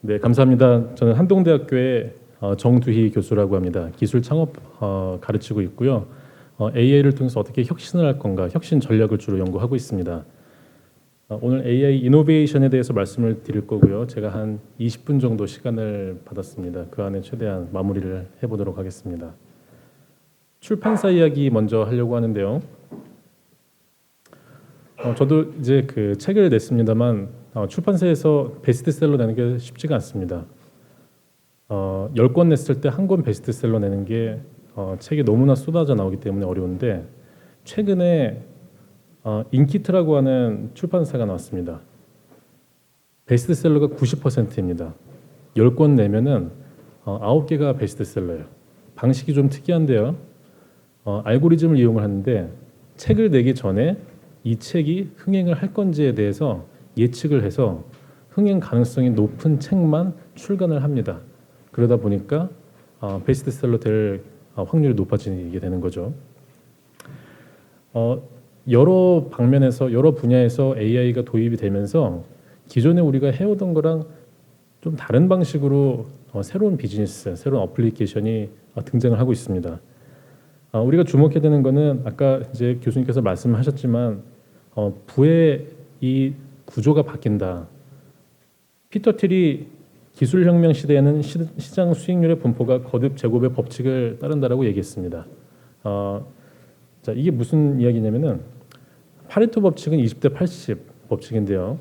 네, 감사합니다. 저는 한동대학교의 정두희 교수라고 합니다. 기술 창업 가르치고 있고요. AI를 통해서 어떻게 혁신을 할 건가, 혁신 전략을 주로 연구하고 있습니다. 오늘 AI 이노베이션에 대해서 말씀을 드릴 거고요. 제가 한 20분 정도 시간을 받았습니다. 그 안에 최대한 마무리를 해보도록 하겠습니다. 출판사 이야기 먼저 하려고 하는데요. 저도 이제 그 책을 냈습니다만 출판사에서 베스트셀러 내는 게 쉽지가 않습니다. 10권 냈을 때 한 권 베스트셀러 내는 게 책이 너무나 쏟아져 나오기 때문에 어려운데 최근에 인키트라고 하는 출판사가 나왔습니다. 베스트셀러가 90%입니다. 10권 내면은 9개가 베스트셀러예요. 방식이 좀 특이한데요. 알고리즘을 이용을 하는데 책을 내기 전에 이 책이 흥행을 할 건지에 대해서 예측을 해서 흥행 가능성이 높은 책만 출간을 합니다. 그러다 보니까 베스트셀러 될 확률이 높아지게 되는 거죠. 여러 방면에서 여러 분야에서 AI가 도입이 되면서 기존에 우리가 해오던 거랑 좀 다른 방식으로 새로운 비즈니스, 새로운 어플리케이션이 등장을 하고 있습니다. 우리가 주목해야 되는 거는 아까 이제 교수님께서 말씀하셨지만 부의 이 구조가 바뀐다. 피터 틸이 기술혁명 시대에는 시장 수익률의 분포가 거듭 제곱의 법칙을 따른다라고 얘기했습니다. 자, 이게 무슨 이야기냐면은 파레토 법칙은 20대 80 법칙인데요.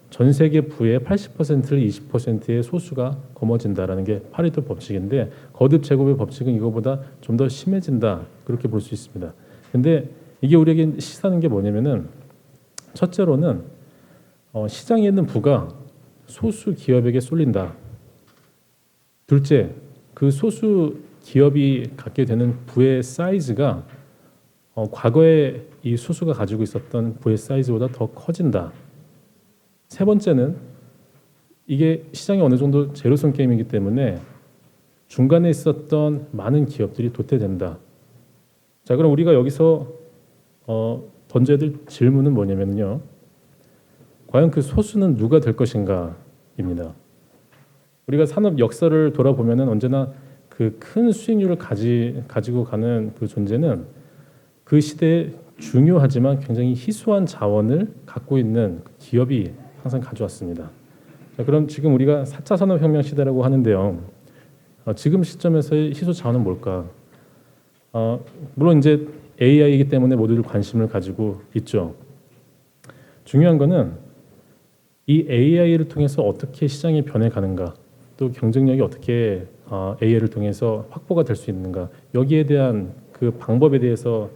전 세계 부의 80%를 20%의 소수가 거머쥔다라는 게 파레토 법칙인데 거듭 제곱의 법칙은 이거보다 좀 더 심해진다 그렇게 볼 수 있습니다. 근데 이게 우리에게 시사하는 게 뭐냐면은 첫째로는 시장에 있는 부가 소수 기업에게 쏠린다. 둘째, 그 소수 기업이 갖게 되는 부의 사이즈가 과거에 이 소수가 가지고 있었던 부의 사이즈보다 더 커진다. 세 번째는 이게 시장이 어느 정도 제로섬 게임이기 때문에 중간에 있었던 많은 기업들이 도태된다. 자, 그럼 우리가 여기서 던져야 될 질문은 뭐냐면요. 과연 그 소수는 누가 될 것인가입니다. 우리가 산업 역사를 돌아보면은 언제나 그 큰 수익률을 가지고 가는 그 존재는 그 시대에 중요하지만 굉장히 희소한 자원을 갖고 있는 기업이 항상 가져왔습니다. 자, 그럼 지금 우리가 4차 산업혁명 시대라고 하는데요. 지금 시점에서의 희소 자원은 뭘까? 물론 이제 AI이기 때문에 모두들 관심을 가지고 있죠. 중요한 거는 이 AI를 통해서 어떻게 시장이 변해가는가, 또 경쟁력이 어떻게 AI를 통해서 확보가 될 수 있는가, 여기에 대한 그 방법에 대해서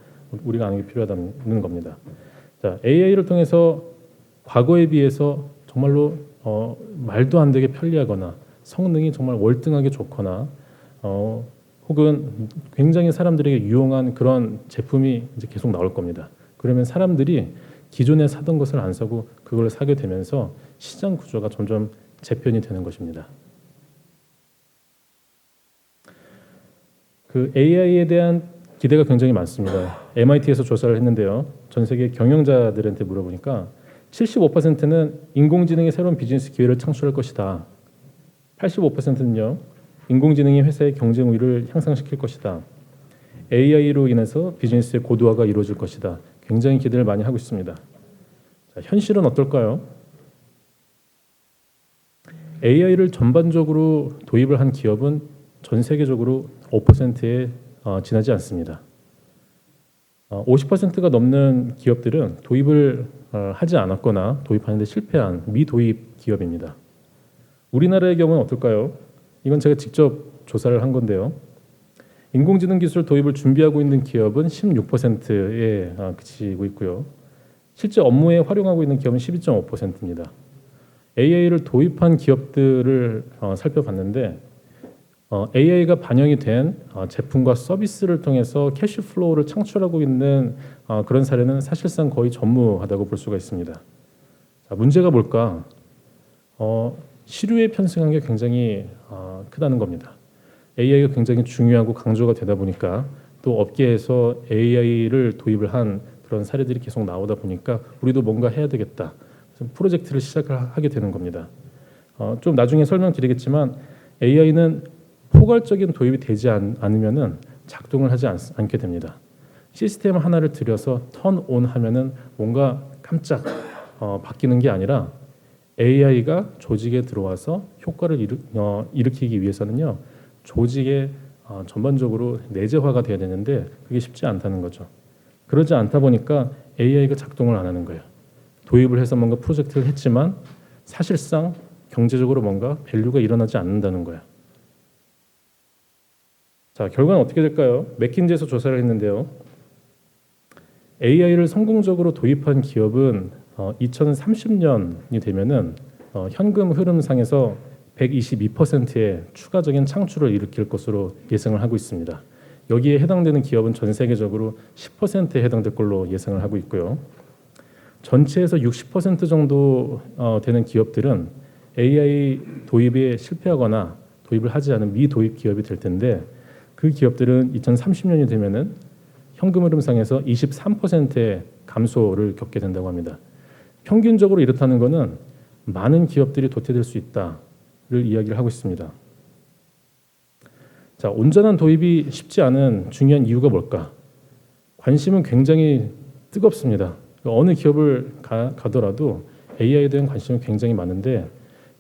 우리가 아는 게 필요하다는 겁니다. 자, AI를 통해서 과거에 비해서 정말로 말도 안 되게 편리하거나 성능이 정말 월등하게 좋거나 혹은 굉장히 사람들에게 유용한 그런 제품이 이제 계속 나올 겁니다. 그러면 사람들이 기존에 사던 것을 안 사고 그걸 사게 되면서 시장 구조가 점점 재편이 되는 것입니다. 그 AI에 대한 기대가 굉장히 많습니다. MIT에서 조사를 했는데요. 전 세계 경영자들한테 물어보니까 75%는 인공지능이 새로운 비즈니스 기회를 창출할 것이다. 85%는요. 인공지능이 회사의 경쟁 우위를 향상시킬 것이다. AI로 인해서 비즈니스의 고도화가 이루어질 것이다. 굉장히 기대를 많이 하고 있습니다. 자, 현실은 어떨까요? AI를 전반적으로 도입을 한 기업은 전 세계적으로 5%에 지나지 않습니다. 50%가 넘는 기업들은 도입을 하지 않았거나 도입하는데 실패한 미도입 기업입니다. 우리나라의 경우는 어떨까요? 이건 제가 직접 조사를 한 건데요. 인공지능 기술 도입을 준비하고 있는 기업은 16%에 그치고 있고요. 실제 업무에 활용하고 있는 기업은 12.5%입니다. AI를 도입한 기업들을 살펴봤는데 AI가 반영이 된 제품과 서비스를 통해서 캐시플로우를 창출하고 있는 그런 사례는 사실상 거의 전무하다고 볼 수가 있습니다. 자, 문제가 뭘까? 시류에 편승한 게 굉장히 크다는 겁니다. AI가 굉장히 중요하고 강조가 되다 보니까 또 업계에서 AI를 도입을 한 그런 사례들이 계속 나오다 보니까 우리도 뭔가 해야 되겠다. 프로젝트를 시작을 하게 되는 겁니다. 좀 나중에 설명드리겠지만 AI는 포괄적인 도입이 되지 않으면은 작동을 하지 않게 됩니다. 시스템 하나를 들여서 턴온 하면은 뭔가 깜짝 바뀌는 게 아니라 AI가 조직에 들어와서 효과를 일으키기 위해서는요, 조직에 전반적으로 내재화가 돼야 되는데 그게 쉽지 않다는 거죠. 그러지 않다 보니까 AI가 작동을 안 하는 거예요. 도입을 해서 뭔가 프로젝트를 했지만 사실상 경제적으로 뭔가 밸류가 일어나지 않는다는 거예요. 자, 결과는 어떻게 될까요? 맥킨지에서 조사를 했는데요. AI를 성공적으로 도입한 기업은 2030년이 되면은 현금 흐름상에서 122%의 추가적인 창출을 일으킬 것으로 예상을 하고 있습니다. 여기에 해당되는 기업은 전 세계적으로 10%에 해당될 걸로 예상을 하고 있고요. 전체에서 60% 정도 되는 기업들은 AI 도입에 실패하거나 도입을 하지 않은 미도입 기업이 될 텐데 그 기업들은 2030년이 되면은 현금 흐름상에서 23%의 감소를 겪게 된다고 합니다. 평균적으로 이렇다는 것은 많은 기업들이 도태될 수 있다를 이야기를 하고 있습니다. 자, 온전한 도입이 쉽지 않은 중요한 이유가 뭘까? 관심은 굉장히 뜨겁습니다. 어느 기업을 가더라도 AI에 대한 관심은 굉장히 많은데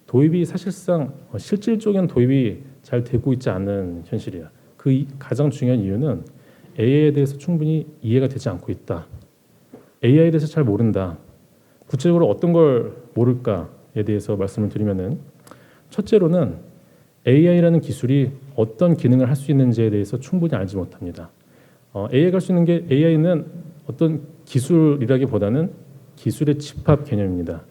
도입이 사실상 실질적인 도입이 잘 되고 있지 않은 현실이야. 그 가장 중요한 이유는 AI에 대해서 충분히 이해가 되지 않고 있다. AI에 대해서 잘 모른다. 구체적으로 어떤 걸 모를까에 대해서 말씀을 드리면은 첫째로는 AI라는 기술이 어떤 기능을 할 수 있는지에 대해서 충분히 알지 못합니다. AI가 할 수 있는 게 AI는 어떤 기술이라기보다는 기술의 집합 개념입니다.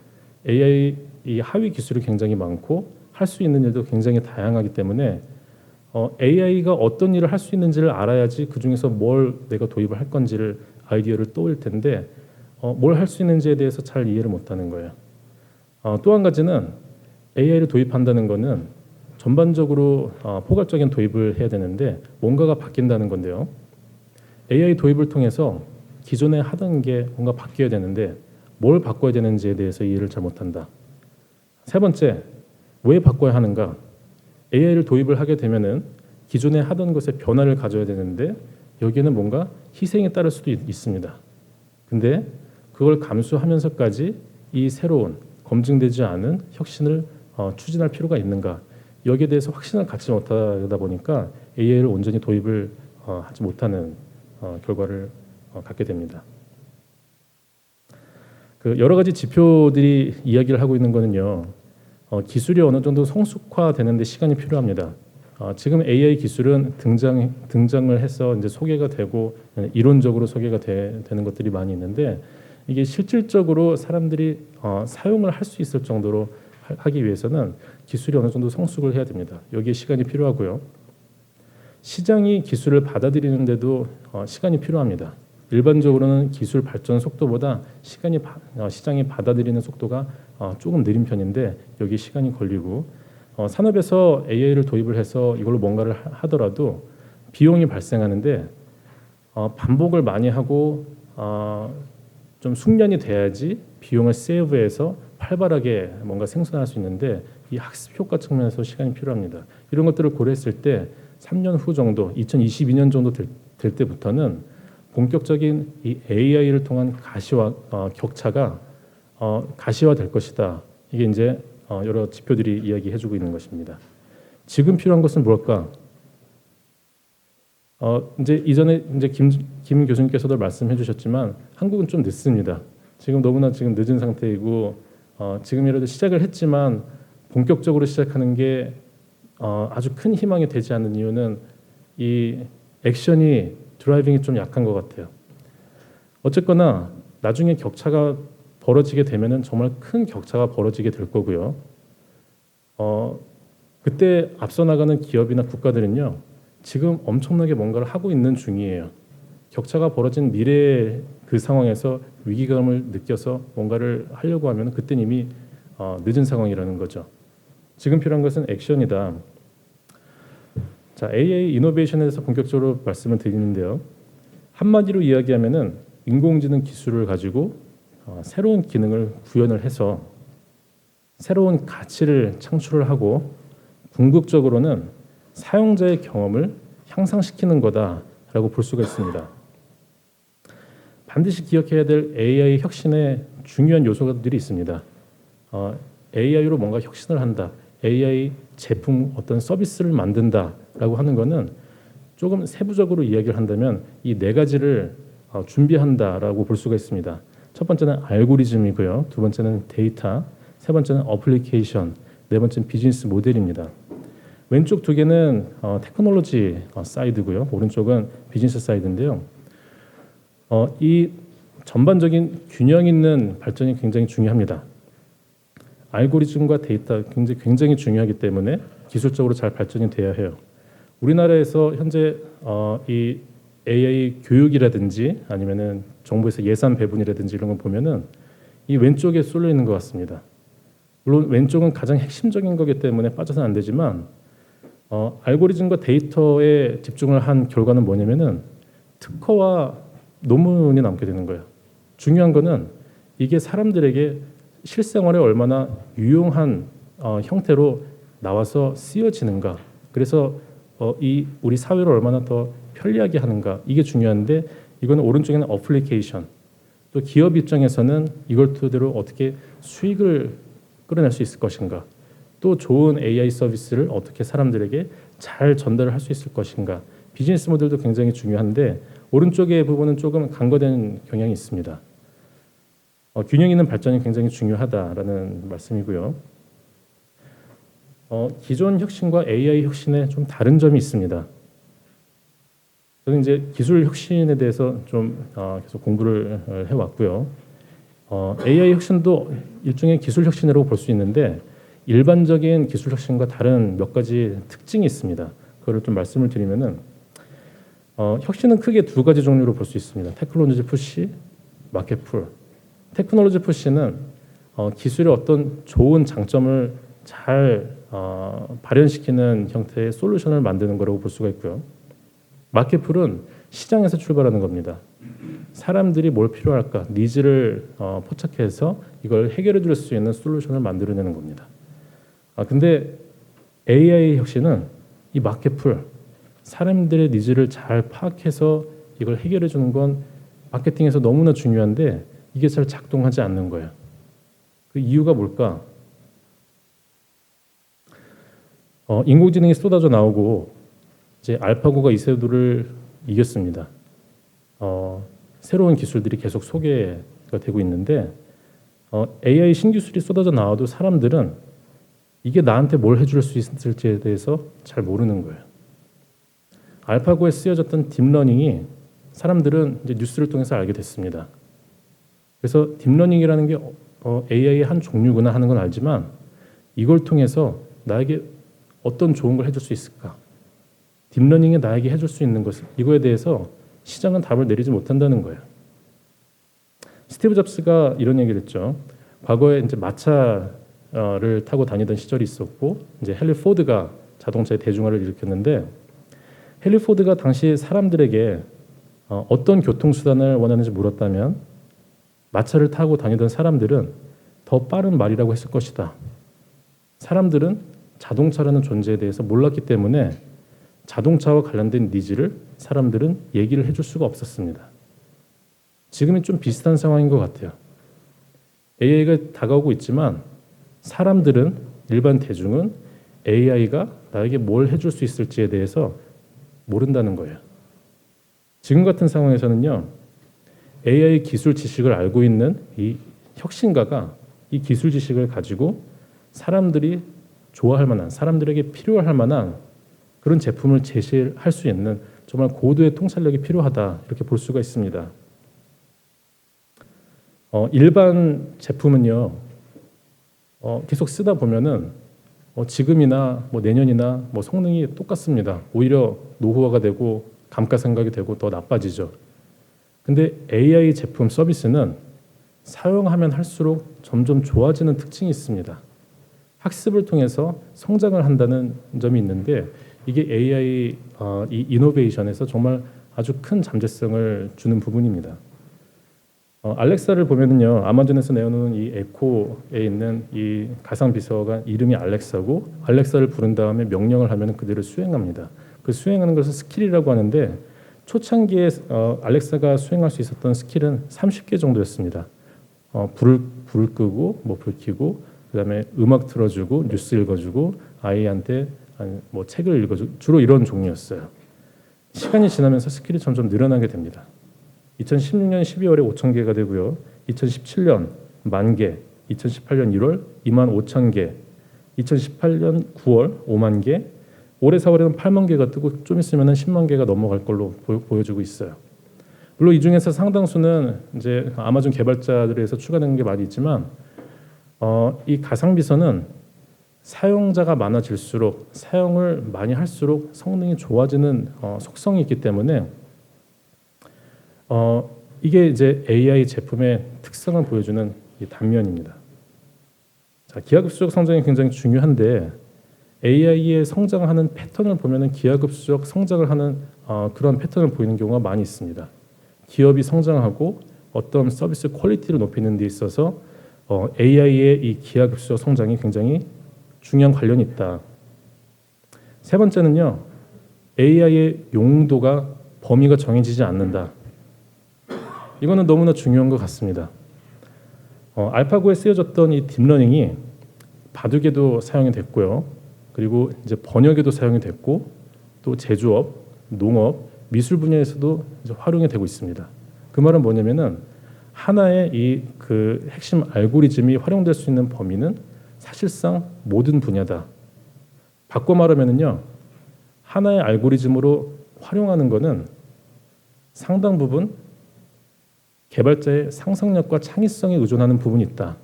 AI 이 하위 기술이 굉장히 많고 할 수 있는 일도 굉장히 다양하기 때문에 AI가 어떤 일을 할 수 있는지를 알아야지 그 중에서 뭘 내가 도입을 할 건지를 아이디어를 떠올 텐데 뭘 할 수 있는지에 대해서 잘 이해를 못하는 거예요. 또 한 가지는 AI를 도입한다는 것은 전반적으로 포괄적인 도입을 해야 되는데 뭔가가 바뀐다는 건데요. AI 도입을 통해서 기존에 하던 게 뭔가 바뀌어야 되는데 뭘 바꿔야 되는지에 대해서 이해를 잘 못한다. 세 번째, 왜 바꿔야 하는가? AI를 도입을 하게 되면은 기존에 하던 것에 변화를 가져야 되는데 여기에는 뭔가 희생이 따를 수도 있습니다. 근데 그걸 감수하면서까지 이 새로운 검증되지 않은 혁신을 추진할 필요가 있는가? 여기에 대해서 확신을 갖지 못하다 보니까 AI를 온전히 도입을 하지 못하는 결과를 갖게 됩니다. 그 여러 가지 지표들이 이야기를 하고 있는 거는요. 기술이 어느 정도 성숙화되는 데 시간이 필요합니다. 지금 AI 기술은 등장을 해서 이제 소개가 되고 이론적으로 소개가 되는 것들이 많이 있는데 이게 실질적으로 사람들이 사용을 할 수 있을 정도로 하기 위해서는 기술이 어느 정도 성숙을 해야 됩니다. 여기에 시간이 필요하고요. 시장이 기술을 받아들이는데도 시간이 필요합니다. 일반적으로는 기술 발전 속도보다 시장이 받아들이는 속도가 조금 느린 편인데 여기 시간이 걸리고 산업에서 AI를 도입을 해서 이걸로 뭔가를 하더라도 비용이 발생하는데 반복을 많이 하고 좀 숙련이 돼야지 비용을 세이브해서 활발하게 뭔가 생산할 수 있는데 이 학습 효과 측면에서 시간이 필요합니다. 이런 것들을 고려했을 때 3년 후 정도, 2022년 정도 될 때부터는 본격적인 이 AI를 통한 격차가 가시화될 것이다. 이게 이제 여러 지표들이 이야기해주고 있는 것입니다. 지금 필요한 것은 뭘까? 이제 이전에 이제 김 교수님께서도 말씀해주셨지만 한국은 좀 늦습니다. 지금 너무나 지금 늦은 상태이고 지금이라도 시작을 했지만 본격적으로 시작하는 게 아주 큰 희망이 되지 않는 이유는 이 액션이 드라이빙이 좀 약한 것 같아요. 어쨌거나 나중에 격차가 벌어지게 되면은 정말 큰 격차가 벌어지게 될 거고요. 그때 앞서 나가는 기업이나 국가들은요, 지금 엄청나게 뭔가를 하고 있는 중이에요. 격차가 벌어진 미래의 그 상황에서 위기감을 느껴서 뭔가를 하려고 하면 그때는 이미 늦은 상황이라는 거죠. 지금 필요한 것은 액션이다. 자, AI 이노베이션에 대해서 본격적으로 말씀을 드리는데요. 한마디로 이야기하면은 인공지능 기술을 가지고 새로운 기능을 구현을 해서 새로운 가치를 창출을 하고 궁극적으로는 사용자의 경험을 향상시키는 거다라고 볼 수가 있습니다. 반드시 기억해야 될 AI 혁신의 중요한 요소들이 있습니다. AI로 뭔가 혁신을 한다, AI 제품 어떤 서비스를 만든다라고 하는 것은 조금 세부적으로 이야기를 한다면 이 네 가지를 준비한다라고 볼 수가 있습니다. 첫 번째는 알고리즘이고요, 두 번째는 데이터, 세 번째는 어플리케이션, 네 번째는 비즈니스 모델입니다. 왼쪽 두 개는 테크놀로지 사이드고요, 오른쪽은 비즈니스 사이드인데요. 이 전반적인 균형 있는 발전이 굉장히 중요합니다. 알고리즘과 데이터 굉장히 중요하기 때문에 기술적으로 잘 발전이 돼야 해요. 우리나라에서 현재 이 AI 교육이라든지 아니면은 정부에서 예산 배분이라든지 이런 거 보면은 이 왼쪽에 쏠려 있는 것 같습니다. 물론 왼쪽은 가장 핵심적인 거기 때문에 빠져서는 안 되지만 알고리즘과 데이터에 집중을 한 결과는 뭐냐면은 특허와 논문이 남게 되는 거예요. 중요한 거는 이게 사람들에게 실생활에 얼마나 유용한 형태로 나와서 쓰여지는가. 그래서 이 우리 사회를 얼마나 더 편리하게 하는가. 이게 중요한데 이거는 오른쪽에는 어플리케이션. 또 기업 입장에서는 이걸 토대로 어떻게 수익을 끌어낼 수 있을 것인가. 또 좋은 AI 서비스를 어떻게 사람들에게 잘 전달을 할 수 있을 것인가. 비즈니스 모델도 굉장히 중요한데 오른쪽의 부분은 조금 간과된 경향이 있습니다. 균형 있는 발전이 굉장히 중요하다라는 말씀이고요. 기존 혁신과 AI 혁신에 좀 다른 점이 있습니다. 저는 이제 기술 혁신에 대해서 좀 계속 공부를 해왔고요. AI 혁신도 일종의 기술 혁신이라고 볼 수 있는데 일반적인 기술 혁신과 다른 몇 가지 특징이 있습니다. 그거를 좀 말씀을 드리면은 혁신은 크게 두 가지 종류로 볼 수 있습니다. 테크놀로지 푸시, 마켓 풀. 테크놀로지 푸시는 기술의 어떤 좋은 장점을 잘 발현시키는 형태의 솔루션을 만드는 거라고 볼 수가 있고요. 마켓 풀은 시장에서 출발하는 겁니다. 사람들이 뭘 필요할까, 니즈를 포착해서 이걸 해결해 줄 수 있는 솔루션을 만들어내는 겁니다. 근데 AI 혁신은 이 마켓 풀, 사람들의 니즈를 잘 파악해서 이걸 해결해 주는 건 마케팅에서 너무나 중요한데 이게 잘 작동하지 않는 거예요. 그 이유가 뭘까? 인공지능이 쏟아져 나오고 이제 알파고가 이세돌을 이겼습니다. 새로운 기술들이 계속 소개가 되고 있는데 AI 신기술이 쏟아져 나와도 사람들은 이게 나한테 뭘 해줄 수 있을지에 대해서 잘 모르는 거예요. 알파고에 쓰여졌던 딥러닝이 사람들은 이제 뉴스를 통해서 알게 됐습니다. 그래서 딥러닝이라는 게 AI의 한 종류구나 하는 건 알지만 이걸 통해서 나에게 어떤 좋은 걸 해줄 수 있을까? 딥러닝이 나에게 해줄 수 있는 것, 이거에 대해서 시장은 답을 내리지 못한다는 거예요. 스티브 잡스가 이런 얘기를 했죠. 과거에 이제 마차를 타고 다니던 시절이 있었고 이제 헨리 포드가 자동차의 대중화를 일으켰는데 헨리 포드가 당시 사람들에게 어떤 교통수단을 원하는지 물었다면 마차를 타고 다니던 사람들은 더 빠른 말이라고 했을 것이다. 사람들은 자동차라는 존재에 대해서 몰랐기 때문에 자동차와 관련된 니즈를 사람들은 얘기를 해줄 수가 없었습니다. 지금이 좀 비슷한 상황인 것 같아요. AI가 다가오고 있지만 사람들은, 일반 대중은 AI가 나에게 뭘 해줄 수 있을지에 대해서 모른다는 거예요. 지금 같은 상황에서는요, AI 기술 지식을 알고 있는 이 혁신가가 이 기술 지식을 가지고 사람들이 좋아할 만한, 사람들에게 필요할 만한 그런 제품을 제시할 수 있는 정말 고도의 통찰력이 필요하다, 이렇게 볼 수가 있습니다. 일반 제품은요, 계속 쓰다 보면은 지금이나 내년이나 성능이 똑같습니다. 오히려 노후화가 되고 감가상각이 되고 더 나빠지죠. 근데 AI 제품 서비스는 사용하면 할수록 점점 좋아지는 특징이 있습니다. 학습을 통해서 성장을 한다는 점이 있는데 이게 AI 이 이노베이션에서 정말 아주 큰 잠재성을 주는 부분입니다. 알렉사를 보면은요, 아마존에서 내어놓은 이 에코에 있는 이 가상 비서가 이름이 알렉사고, 알렉사를 부른 다음에 명령을 하면 그대로 수행합니다. 그 수행하는 것을 스킬이라고 하는데, 초창기에 알렉사가 수행할 수 있었던 스킬은 30개 정도였습니다. 불을 끄고, 뭐 불 켜고, 그다음에 음악 틀어주고, 뉴스 읽어주고, 아이한테 뭐 책을 읽어주고, 주로 이런 종류였어요. 시간이 지나면서 스킬이 점점 늘어나게 됩니다. 2016년 12월에 5천 개가 되고요. 2017년 1만 개, 2018년 1월 2만 5천 개, 2018년 9월 5만 개, 올해 4월에는 8만 개가 뜨고 좀 있으면 10만 개가 넘어갈 걸로 보여주고 있어요. 물론 이 중에서 상당수는 이제 아마존 개발자들에서 추가되는 게 많이 있지만 이 가상 비서는 사용자가 많아질수록 사용을 많이 할수록 성능이 좋아지는 속성이 있기 때문에 이게 이제 AI 제품의 특성을 보여주는 이 단면입니다. 자, 기하급수적 성장이 굉장히 중요한데 AI의 성장하는 패턴을 보면은 기하급수적 성장을 하는 그런 패턴을 보이는 경우가 많이 있습니다. 기업이 성장하고 어떤 서비스 퀄리티를 높이는 데 있어서 AI의 이 기하급수적 성장이 굉장히 중요한 관련이 있다. 세 번째는요, AI의 용도가 범위가 정해지지 않는다. 이거는 너무나 중요한 것 같습니다. 알파고에 쓰여졌던 이 딥러닝이 바둑에도 사용이 됐고요. 그리고 이제 번역에도 사용이 됐고, 또 제조업, 농업, 미술 분야에서도 이제 활용이 되고 있습니다. 그 말은 뭐냐면은 하나의 이 그 핵심 알고리즘이 활용될 수 있는 범위는 사실상 모든 분야다. 바꿔 말하면은요, 하나의 알고리즘으로 활용하는 것은 상당 부분 개발자의 상상력과 창의성에 의존하는 부분이 있다.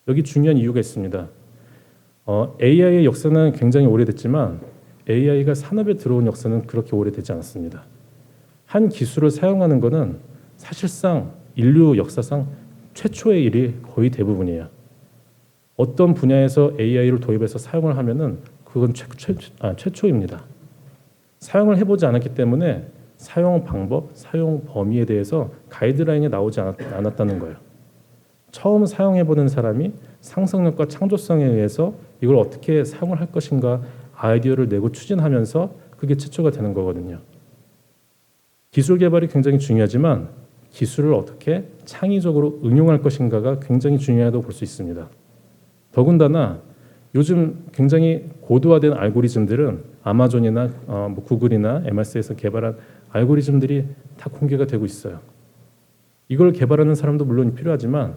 여기 중요한 이유가 있습니다. AI의 역사는 굉장히 오래됐지만 AI가 산업에 들어온 역사는 그렇게 오래되지 않았습니다. 한 기술을 사용하는 것은 사실상 인류 역사상 최초의 일이 거의 대부분이에요. 어떤 분야에서 AI를 도입해서 사용을 하면은 그건 최초입니다. 사용을 해보지 않았기 때문에 사용 방법, 사용 범위에 대해서 가이드라인이 나오지 않았다는 거예요. 처음 사용해보는 사람이 상상력과 창조성에 의해서 이걸 어떻게 사용을 할 것인가 아이디어를 내고 추진하면서 그게 최초가 되는 거거든요. 기술 개발이 굉장히 중요하지만 기술을 어떻게 창의적으로 응용할 것인가가 굉장히 중요하다고 볼 수 있습니다. 더군다나 요즘 굉장히 고도화된 알고리즘들은 아마존이나 뭐 구글이나 MS에서 개발한 알고리즘들이 다 공개가 되고 있어요. 이걸 개발하는 사람도 물론 필요하지만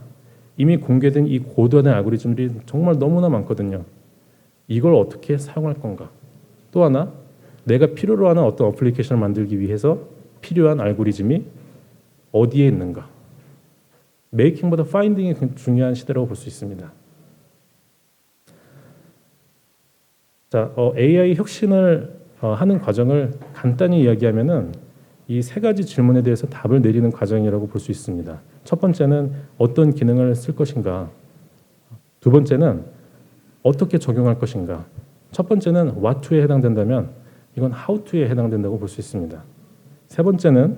이미 공개된 이 고도화된 알고리즘들이 정말 너무나 많거든요. 이걸 어떻게 사용할 건가? 또 하나, 내가 필요로 하는 어떤 어플리케이션을 만들기 위해서 필요한 알고리즘이 어디에 있는가? 메이킹보다 파인딩이 중요한 시대라고 볼 수 있습니다. 자, AI 혁신을 하는 과정을 간단히 이야기하면은 이 세 가지 질문에 대해서 답을 내리는 과정이라고 볼 수 있습니다. 첫 번째는 어떤 기능을 쓸 것인가? 두 번째는 어떻게 적용할 것인가? 첫 번째는 what to에 해당된다면 이건 how to에 해당된다고 볼 수 있습니다. 세 번째는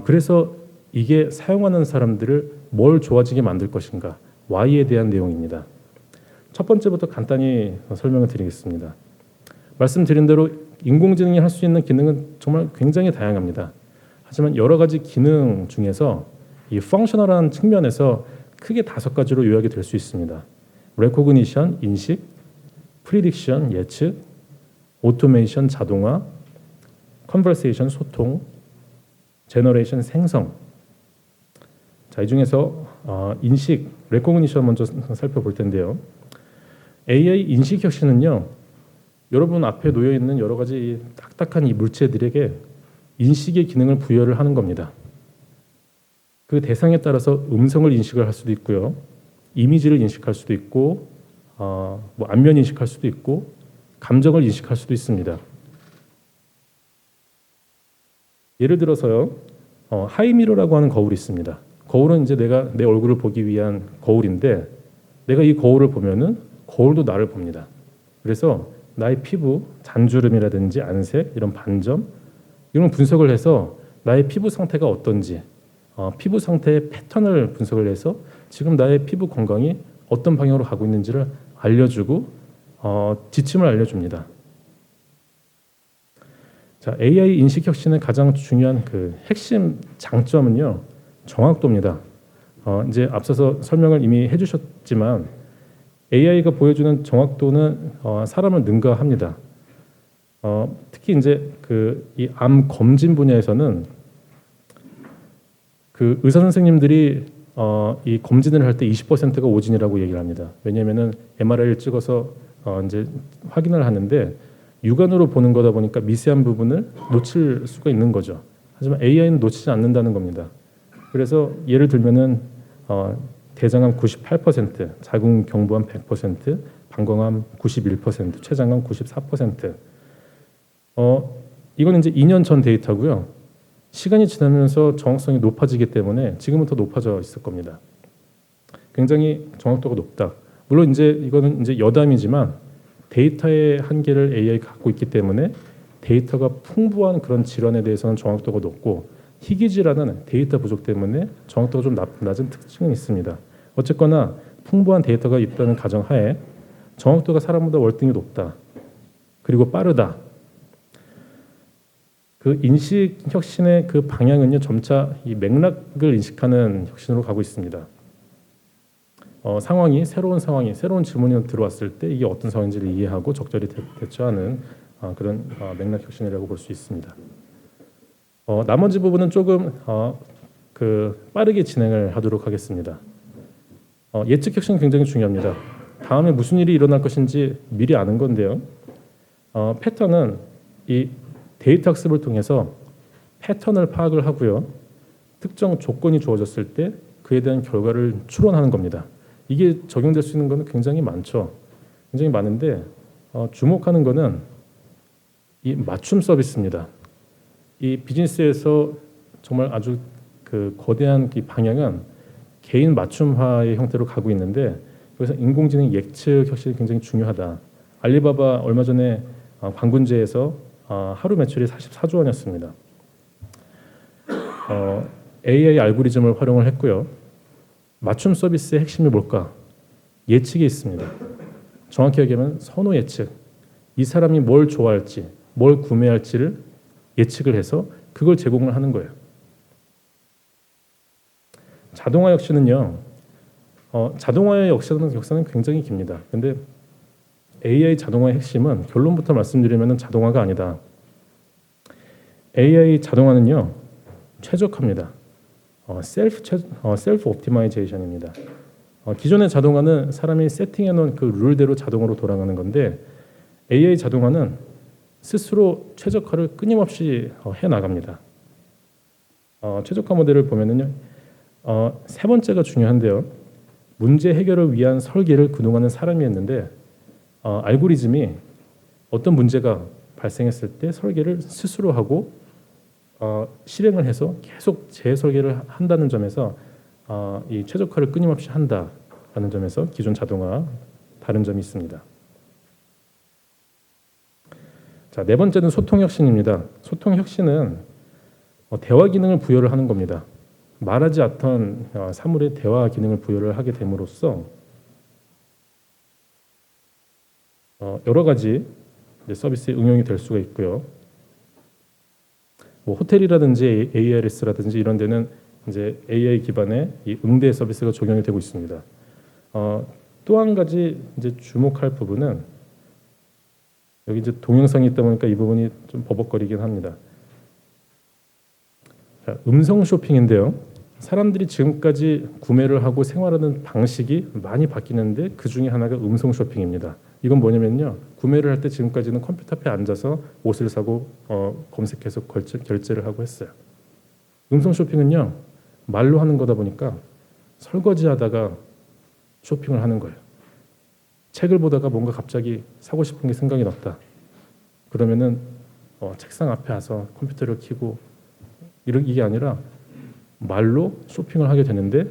그래서 이게 사용하는 사람들을 뭘 좋아지게 만들 것인가? why에 대한 내용입니다. 첫 번째부터 간단히 설명을 드리겠습니다. 말씀드린 대로 인공지능이 할 수 있는 기능은 정말 굉장히 다양합니다. 하지만 여러 가지 기능 중에서 이 펑셔널한 측면에서 크게 5가지로 요약이 될 수 있습니다. 레코그니션, 인식, 프리딕션, 예측, 오토메이션, 자동화, 컨버세이션, 소통, 제너레이션, 생성. 자, 이 중에서 인식, 레코그니션 먼저 살펴볼 텐데요. AI 인식 혁신은요, 여러분 앞에 놓여 있는 여러 가지 딱딱한 이 물체들에게 인식의 기능을 부여를 하는 겁니다. 그 대상에 따라서 음성을 인식을 할 수도 있고요, 이미지를 인식할 수도 있고, 뭐 안면 인식할 수도 있고, 감정을 인식할 수도 있습니다. 예를 들어서요, 하이미러라고 하는 거울이 있습니다. 거울은 이제 내가 내 얼굴을 보기 위한 거울인데, 내가 이 거울을 보면은 거울도 나를 봅니다. 그래서 나의 피부, 잔주름이라든지 안색, 이런 반점, 이런 분석을 해서 나의 피부 상태가 어떤지, 피부 상태의 패턴을 분석을 해서 지금 나의 피부 건강이 어떤 방향으로 가고 있는지를 알려주고 지침을 알려줍니다. 자, AI 인식 혁신의 가장 중요한 그 핵심 장점은요, 정확도입니다. 이제 앞서서 설명을 이미 해주셨지만 AI가 보여주는 정확도는 사람을 능가합니다. 특히 이제 그 이 암 검진 분야에서는 그 의사 선생님들이 이 검진을 할 때 20%가 오진이라고 얘기를 합니다. 왜냐하면은 MRI를 찍어서 이제 확인을 하는데 육안으로 보는 거다 보니까 미세한 부분을 놓칠 수가 있는 거죠. 하지만 AI는 놓치지 않는다는 겁니다. 그래서 예를 들면은 대장암 98%, 자궁경부암 100%, 방광암 91%, 췌장암 94%. 이건 이제 2년 전 데이터고요. 시간이 지나면서 정확성이 높아지기 때문에 지금은 더 높아져 있을 겁니다. 굉장히 정확도가 높다. 물론 이제 이거는 이제 여담이지만 데이터의 한계를 AI가 갖고 있기 때문에 데이터가 풍부한 그런 질환에 대해서는 정확도가 높고 희귀질환은 데이터 부족 때문에 정확도가 좀 낮은 특징은 있습니다. 어쨌거나 풍부한 데이터가 있다는 가정하에 정확도가 사람보다 월등히 높다. 그리고 빠르다. 그 인식 혁신의 그 방향은요, 점차 이 맥락을 인식하는 혁신으로 가고 있습니다. 새로운 질문이 들어왔을 때 이게 어떤 상황인지를 이해하고 적절히 대처하는 그런 맥락 혁신이라고 볼 수 있습니다. 나머지 부분은 조금 빠르게 진행을 하도록 하겠습니다. 예측 혁신은 굉장히 중요합니다. 다음에 무슨 일이 일어날 것인지 미리 아는 건데요. 패턴은 이 데이터 학습을 통해서 패턴을 파악을 하고요. 특정 조건이 주어졌을 때 그에 대한 결과를 추론하는 겁니다. 이게 적용될 수 있는 것은 굉장히 많죠. 굉장히 많은데 주목하는 것은 이 맞춤 서비스입니다. 이 비즈니스에서 정말 아주 그 거대한 이 방향은 개인 맞춤화의 형태로 가고 있는데 그래서 인공지능 예측 혁신이 굉장히 중요하다. 알리바바 얼마 전에 광군제에서 하루 매출이 44조 원이었습니다. AI 알고리즘을 활용을 했고요. 맞춤 서비스의 핵심이 뭘까? 예측이 있습니다. 정확히 얘기하면 선호 예측. 이 사람이 뭘 좋아할지, 뭘 구매할지를 예측을 해서 그걸 제공을 하는 거예요. 자동화 혁신은요. 자동화의 역사는 굉장히 깁니다. 근데 AI 자동화의 핵심은 결론부터 말씀드리면 자동화가 아니다. AI 자동화는요. 최적화입니다. 셀프 옵티마이제이션입니다. 기존의 자동화는 사람이 세팅해 놓은 그 룰대로 자동으로 돌아가는 건데 AI 자동화는 스스로 최적화를 끊임없이 해 나갑니다. 최적화 모델을 보면은요. 세 번째가 중요한데요. 문제 해결을 위한 설계를 그동안은 사람이 했는데 알고리즘이 어떤 문제가 발생했을 때 설계를 스스로 하고 실행을 해서 계속 재설계를 한다는 점에서 이 최적화를 끊임없이 한다라는 점에서 기존 자동화 다른 점이 있습니다. 자, 네 번째는 소통 혁신입니다. 소통 혁신은 대화 기능을 부여를 하는 겁니다. 말하지 않던 사물에 대화 기능을 부여를 하게 됨으로써 여러 가지 서비스에 응용이 될 수가 있고요. 뭐 호텔이라든지 ARS라든지 이런 데는 이제 AI 기반의 이 응대 서비스가 적용이 되고 있습니다. 또 한 가지 이제 주목할 부분은 여기 이제 동영상이 있다 보니까 이 부분이 좀 버벅거리긴 합니다. 자, 음성 쇼핑인데요. 사람들이 지금까지 구매를 하고 생활하는 방식이 많이 바뀌는데 그 중에 하나가 음성 쇼핑입니다. 이건 뭐냐면요. 구매를 할 때 지금까지는 컴퓨터 앞에 앉아서 옷을 사고 검색해서 결제를 하고 했어요. 음성 쇼핑은요. 말로 하는 거다 보니까 설거지하다가 쇼핑을 하는 거예요. 책을 보다가 뭔가 갑자기 사고 싶은 게 생각이 났다. 그러면은 책상 앞에 와서 컴퓨터를 켜고 이게 아니라 말로 쇼핑을 하게 되는데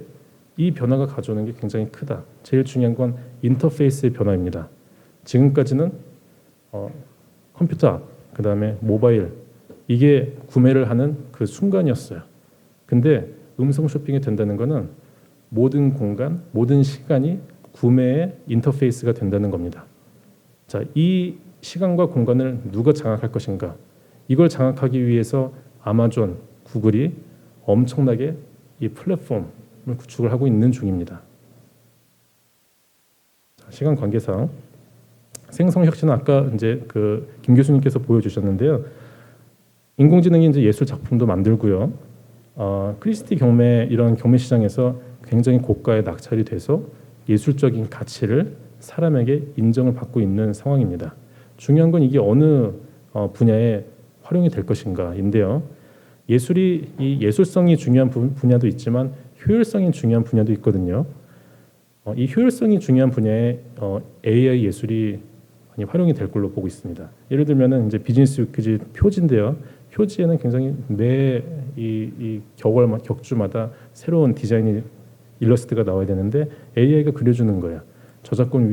이 변화가 가져오는 게 굉장히 크다. 제일 중요한 건 인터페이스의 변화입니다. 지금까지는 컴퓨터 앱, 그다음에 모바일 이게 구매를 하는 그 순간이었어요. 근데 음성 쇼핑이 된다는 것은 모든 공간, 모든 시간이 구매의 인터페이스가 된다는 겁니다. 자, 이 시간과 공간을 누가 장악할 것인가? 이걸 장악하기 위해서 아마존, 구글이 엄청나게 이 플랫폼을 구축을 하고 있는 중입니다. 자, 시간 관계상 생성 혁신은 아까 이제 김 교수님께서 보여주셨는데요. 인공지능이 이제 예술 작품도 만들고요. 크리스티 경매 이런 경매 시장에서 굉장히 고가에 낙찰이 돼서 예술적인 가치를 사람에게 인정을 받고 있는 상황입니다. 중요한 건 이게 어느 분야에 활용이 될 것인가인데요. 예술이 이 예술성이 중요한 분야도 있지만 효율성이 중요한 분야도 있거든요. 이 효율성이 중요한 분야에 AI 예술이 많이 활용이 될 걸로 보고 있습니다. 예를 들면은 이제 비즈니스 위키지 표지인데요. 표지에는 굉장히 매 이 격주마다 새로운 디자인이 일러스트가 나와야 되는데 AI가 그려주는 거예요. 저작권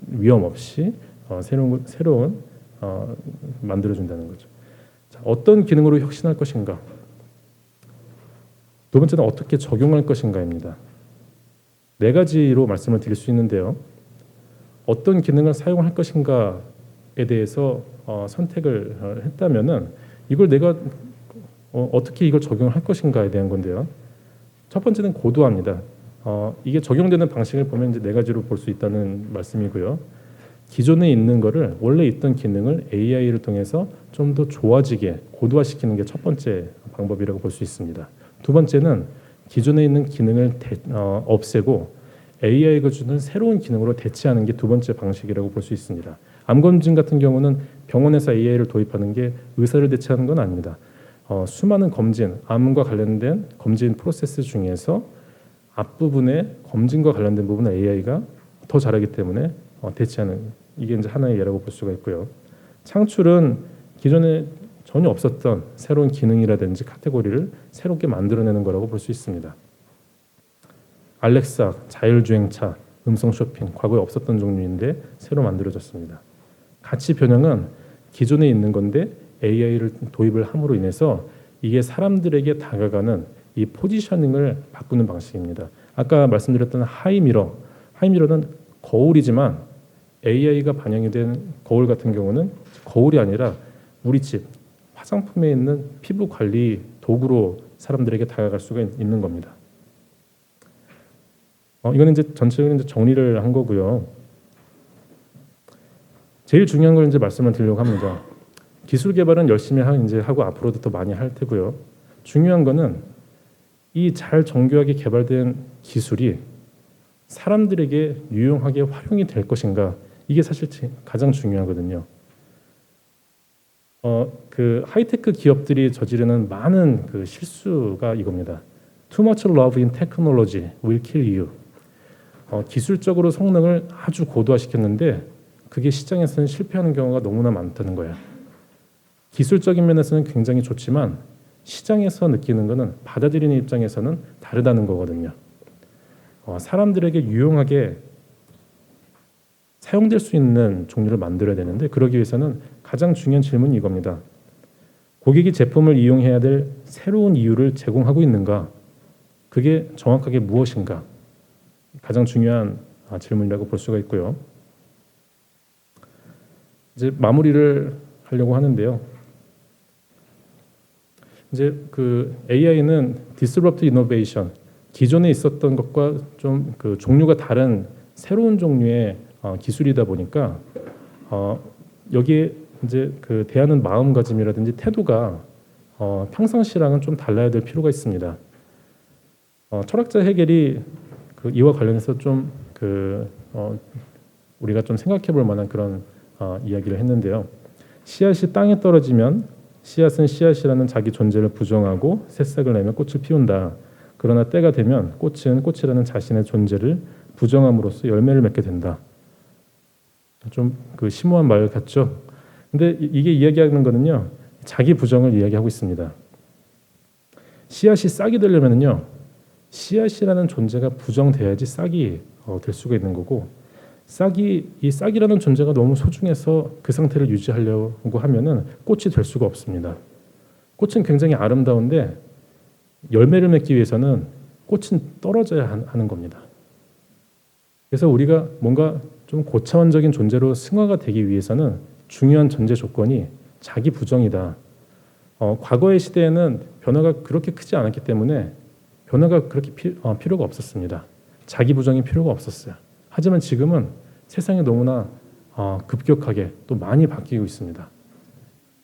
위험 없이 새로운 만들어준다는 거죠. 자, 어떤 기능으로 혁신할 것인가? 두 번째는 어떻게 적용할 것인가입니다. 네 가지로 말씀을 드릴 수 있는데요. 어떤 기능을 사용할 것인가에 대해서 선택을 했다면은 이걸 내가 어떻게 이걸 적용할 것인가에 대한 건데요. 첫 번째는 고도화입니다. 이게 적용되는 방식을 보면 이제 네 가지로 볼 수 있다는 말씀이고요. 기존에 있는 거를 원래 있던 기능을 AI를 통해서 좀 더 좋아지게 고도화시키는 게 첫 번째 방법이라고 볼 수 있습니다. 두 번째는 기존에 있는 기능을 없애고 AI가 주는 새로운 기능으로 대체하는 게 두 번째 방식이라고 볼 수 있습니다. 암검진 같은 경우는 병원에서 AI를 도입하는 게 의사를 대체하는 건 아닙니다. 수많은 검진, 암과 관련된 검진 프로세스 중에서 앞부분에 검진과 관련된 부분을 AI가 더 잘하기 때문에 대체하는 이게 이제 하나의 예라고 볼 수가 있고요. 창출은 기존에 전혀 없었던 새로운 기능이라든지 카테고리를 새롭게 만들어내는 거라고 볼 수 있습니다. 알렉사, 자율주행차, 음성 쇼핑, 과거에 없었던 종류인데 새로 만들어졌습니다. 가치 변형은 기존에 있는 건데 AI를 도입을 함으로 인해서 이게 사람들에게 다가가는 이 포지셔닝을 바꾸는 방식입니다. 아까 말씀드렸던 하이미러는 거울이지만 AI가 반영이 된 거울 같은 경우는 거울이 아니라 우리 집 화장품에 있는 피부 관리 도구로 사람들에게 다가갈 수가 있는 겁니다. 이거는 이제 전체적으로 이제 정리를 한 거고요. 제일 중요한 걸 이제 말씀을 드리려고 합니다. 기술 개발은 열심히 하고 앞으로도 더 많이 할 테고요. 중요한 거는 이 잘 정교하게 개발된 기술이 사람들에게 유용하게 활용이 될 것인가, 이게 사실 가장 중요하거든요. 그 하이테크 기업들이 저지르는 많은 그 실수가 이겁니다. Too much love in technology will kill you. 기술적으로 성능을 아주 고도화시켰는데 그게 시장에서는 실패하는 경우가 너무나 많다는 거예요. 기술적인 면에서는 굉장히 좋지만 시장에서 느끼는 것은 받아들이는 입장에서는 다르다는 거거든요. 사람들에게 유용하게 사용될 수 있는 종류를 만들어야 되는데 그러기 위해서는 가장 중요한 질문이 이겁니다. 고객이 제품을 이용해야 될 새로운 이유를 제공하고 있는가? 그게 정확하게 무엇인가? 가장 중요한 질문이라고 볼 수가 있고요. 이제 마무리를 하려고 하는데요. 이제 그 AI는 disrupt innovation, 기존에 있었던 것과 좀 그 종류가 다른 새로운 종류의 기술이다 보니까 여기에 이제 그 대하는 마음가짐이라든지 태도가 평상시랑은 좀 달라야 될 필요가 있습니다. 철학자 헤겔이 이와 관련해서 좀 우리가 좀 생각해볼 만한 그런 이야기를 했는데요. 씨앗이 땅에 떨어지면 씨앗은 씨앗이라는 자기 존재를 부정하고 새싹을 내며 꽃을 피운다. 그러나 때가 되면 꽃은 꽃이라는 자신의 존재를 부정함으로써 열매를 맺게 된다. 좀 심오한 말 같죠? 근데 이게 이야기하는 거는요, 자기 부정을 이야기하고 있습니다. 씨앗이 싹이 되려면요, 씨앗이라는 존재가 부정돼야지 싹이 될 수가 있는 거고, 이 싹이라는 존재가 너무 소중해서 그 상태를 유지하려고 하면은 꽃이 될 수가 없습니다. 꽃은 굉장히 아름다운데 열매를 맺기 위해서는 꽃은 떨어져야 하는 겁니다. 그래서 우리가 뭔가 좀 고차원적인 존재로 승화가 되기 위해서는 중요한 전제 조건이 자기 부정이다. 과거의 시대에는 변화가 그렇게 크지 않았기 때문에 변화가 그렇게 필요가 없었습니다. 자기 부정이 필요가 없었어요. 하지만 지금은 세상이 너무나 급격하게 또 많이 바뀌고 있습니다.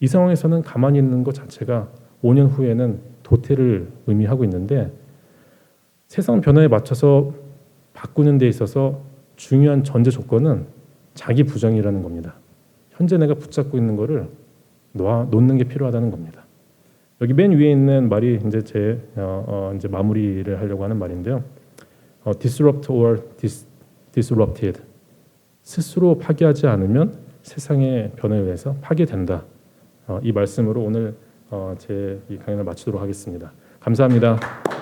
이 상황에서는 가만히 있는 것 자체가 5년 후에는 도태를 의미하고 있는데, 세상 변화에 맞춰서 바꾸는 데 있어서 중요한 전제 조건은 자기 부정이라는 겁니다. 현재 내가 붙잡고 있는 거를 놓는 게 필요하다는 겁니다. 여기 맨 위에 있는 말이 이제 이제 마무리를 하려고 하는 말인데요. disrupt or disrupted. 스스로 파괴하지 않으면 세상의 변화에 의해서 파괴된다. 이 말씀으로 오늘 제 이 강연을 마치도록 하겠습니다. 감사합니다.